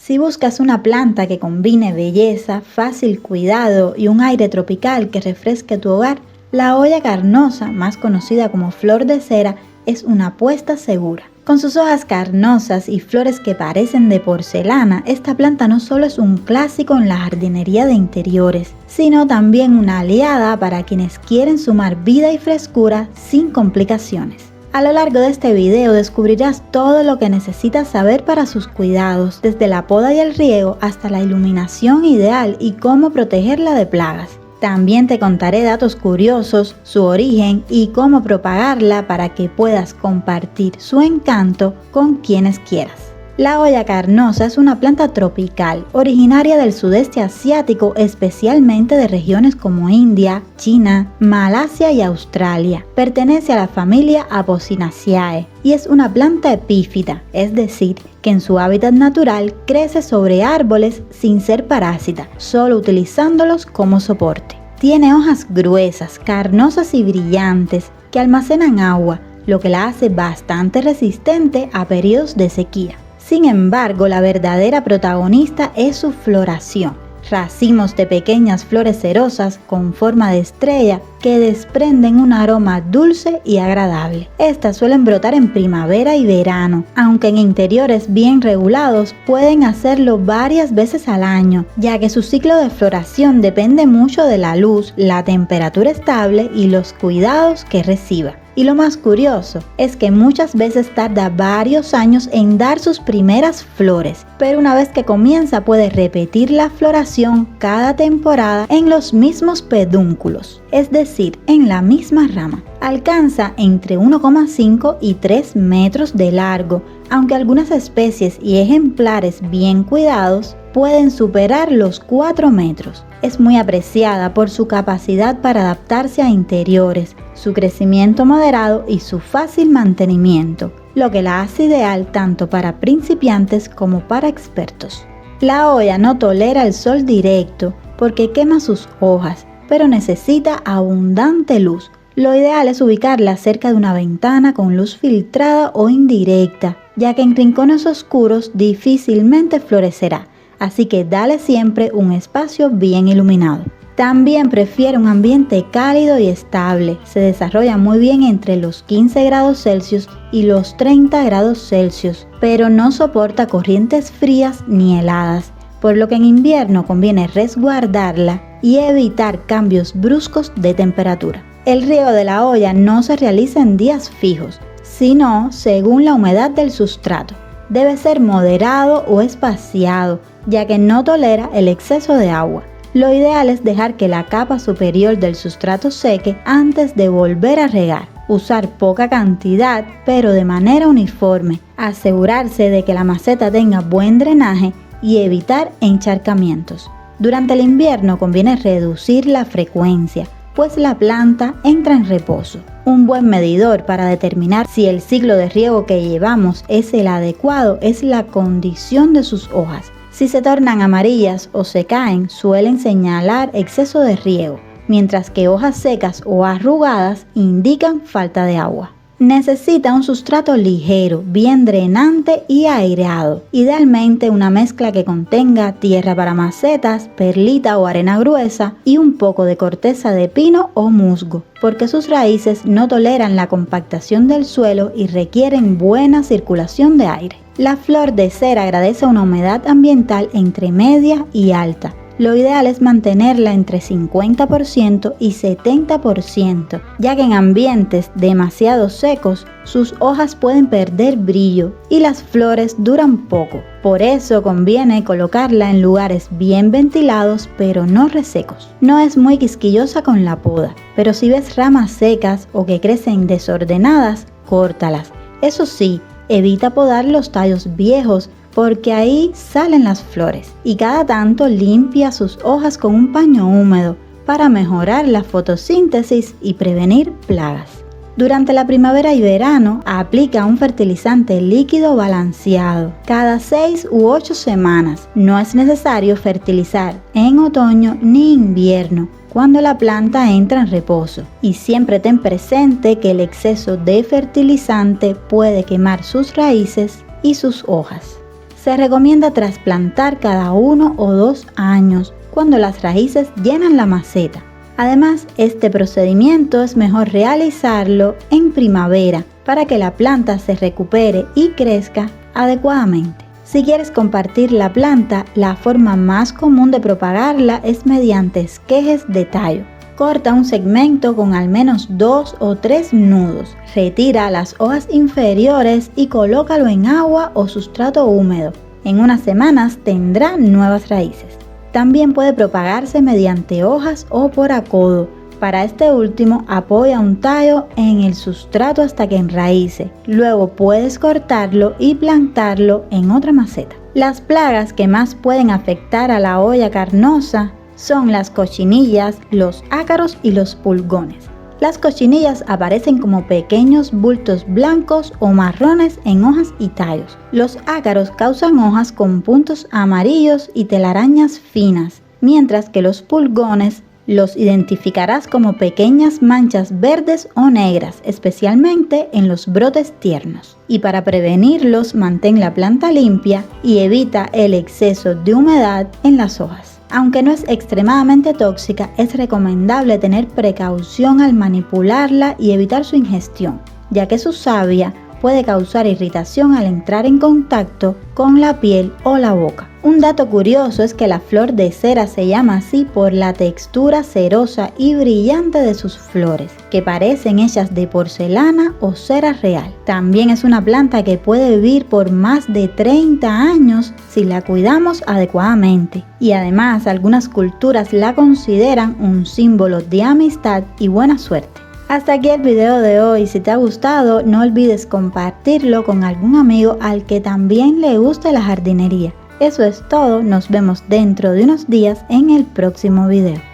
Si buscas una planta que combine belleza, fácil cuidado y un aire tropical que refresque tu hogar, la olla carnosa, más conocida como flor de cera, es una apuesta segura. Con sus hojas carnosas y flores que parecen de porcelana, esta planta no solo es un clásico en la jardinería de interiores, sino también una aliada para quienes quieren sumar vida y frescura sin complicaciones. A lo largo de este video descubrirás todo lo que necesitas saber para sus cuidados, desde la poda y el riego hasta la iluminación ideal y cómo protegerla de plagas. También te contaré datos curiosos, su origen y cómo propagarla para que puedas compartir su encanto con quienes quieras. La olla carnosa es una planta tropical, originaria del sudeste asiático, especialmente de regiones como India, China, Malasia y Australia. Pertenece a la familia Apocynaceae y es una planta epífita, es decir, que en su hábitat natural crece sobre árboles sin ser parásita, solo utilizándolos como soporte. Tiene hojas gruesas, carnosas y brillantes que almacenan agua, lo que la hace bastante resistente a periodos de sequía. Sin embargo, la verdadera protagonista es su floración. Racimos de pequeñas flores cerosas con forma de estrella que desprenden un aroma dulce y agradable. Estas suelen brotar en primavera y verano, aunque en interiores bien regulados pueden hacerlo varias veces al año, ya que su ciclo de floración depende mucho de la luz, la temperatura estable y los cuidados que reciba. Y lo más curioso es que muchas veces tarda varios años en dar sus primeras flores, pero una vez que comienza puede repetir la floración cada temporada en los mismos pedúnculos, es decir, en la misma rama. Alcanza entre 1,5 y 3 metros de largo, aunque algunas especies y ejemplares bien cuidados pueden superar los 4 metros. Es muy apreciada por su capacidad para adaptarse a interiores, su crecimiento moderado y su fácil mantenimiento, lo que la hace ideal tanto para principiantes como para expertos. La olla no tolera el sol directo porque quema sus hojas, pero necesita abundante luz. Lo ideal es ubicarla cerca de una ventana con luz filtrada o indirecta, ya que en rincones oscuros difícilmente florecerá, así que dale siempre un espacio bien iluminado. También prefiere un ambiente cálido y estable. Se desarrolla muy bien entre los 15 grados Celsius y los 30 grados Celsius, pero no soporta corrientes frías ni heladas, por lo que en invierno conviene resguardarla y evitar cambios bruscos de temperatura. El riego de la olla no se realiza en días fijos, sino según la humedad del sustrato. Debe ser moderado o espaciado, ya que no tolera el exceso de agua. Lo ideal es dejar que la capa superior del sustrato seque antes de volver a regar. Usar poca cantidad, pero de manera uniforme. Asegurarse de que la maceta tenga buen drenaje y evitar encharcamientos. Durante el invierno conviene reducir la frecuencia, pues la planta entra en reposo. Un buen medidor para determinar si el ciclo de riego que llevamos es el adecuado es la condición de sus hojas. Si se tornan amarillas o se caen, suelen señalar exceso de riego, mientras que hojas secas o arrugadas indican falta de agua. Necesita un sustrato ligero, bien drenante y aireado. Idealmente una mezcla que contenga tierra para macetas, perlita o arena gruesa y un poco de corteza de pino o musgo, porque sus raíces no toleran la compactación del suelo y requieren buena circulación de aire. La flor de cera agradece una humedad ambiental entre media y alta. Lo ideal es mantenerla entre 50% y 70%, ya que en ambientes demasiado secos, sus hojas pueden perder brillo y las flores duran poco. Por eso conviene colocarla en lugares bien ventilados pero no resecos. No es muy quisquillosa con la poda, pero si ves ramas secas o que crecen desordenadas, córtalas. Eso sí, evita podar los tallos viejos porque ahí salen las flores, y cada tanto limpia sus hojas con un paño húmedo para mejorar la fotosíntesis y prevenir plagas. Durante la primavera y verano aplica un fertilizante líquido balanceado cada 6 u 8 semanas. No es necesario fertilizar en otoño ni invierno, cuando la planta entra en reposo, y siempre ten presente que el exceso de fertilizante puede quemar sus raíces y sus hojas. Se recomienda trasplantar cada 1 o 2 años cuando las raíces llenan la maceta. Además, este procedimiento es mejor realizarlo en primavera para que la planta se recupere y crezca adecuadamente. Si quieres compartir la planta, la forma más común de propagarla es mediante esquejes de tallo. Corta un segmento con al menos 2 o 3 nudos. Retira las hojas inferiores y colócalo en agua o sustrato húmedo. En unas semanas tendrá nuevas raíces. También puede propagarse mediante hojas o por acodo. Para este último, apoya un tallo en el sustrato hasta que enraíce. Luego puedes cortarlo y plantarlo en otra maceta. Las plagas que más pueden afectar a la olla carnosa son las cochinillas, los ácaros y los pulgones. Las cochinillas aparecen como pequeños bultos blancos o marrones en hojas y tallos. Los ácaros causan hojas con puntos amarillos y telarañas finas, mientras que los pulgones los identificarás como pequeñas manchas verdes o negras, especialmente en los brotes tiernos. Y para prevenirlos, mantén la planta limpia y evita el exceso de humedad en las hojas. Aunque no es extremadamente tóxica, es recomendable tener precaución al manipularla y evitar su ingestión, ya que su savia puede causar irritación al entrar en contacto con la piel o la boca. Un dato curioso es que la flor de cera se llama así por la textura cerosa y brillante de sus flores, que parecen hechas de porcelana o cera real. También es una planta que puede vivir por más de 30 años si la cuidamos adecuadamente. Y además, algunas culturas la consideran un símbolo de amistad y buena suerte. Hasta aquí el video de hoy. Si te ha gustado, no olvides compartirlo con algún amigo al que también le guste la jardinería. Eso es todo, nos vemos dentro de unos días en el próximo video.